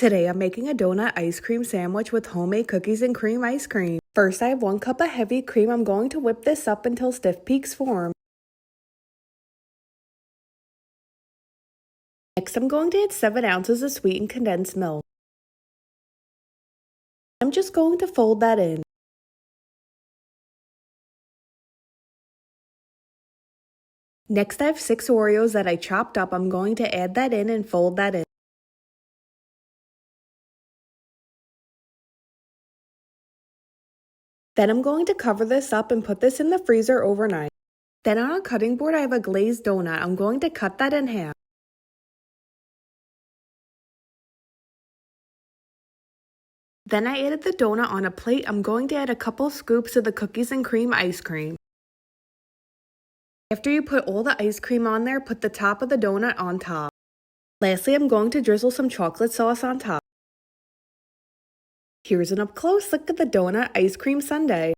Today I'm making a donut ice cream sandwich with homemade cookies and cream ice cream. First I have 1 cup of heavy cream. I'm going to whip this up until stiff peaks form. Next I'm going to add 7 ounces of sweetened condensed milk. I'm just going to fold that in. Next I have 6 Oreos that I chopped up. I'm going to add that in and fold that in. Then I'm going to cover this up and put this in the freezer overnight. Then on a cutting board I have a glazed donut. I'm going to cut that in half. Then I added the donut on a plate. I'm going to add a couple scoops of the cookies and cream ice cream. After you put all the ice cream on there, put the top of the donut on top. Lastly, I'm going to drizzle some chocolate sauce on top. Here's an up close look at the Doughnut ice cream sundae.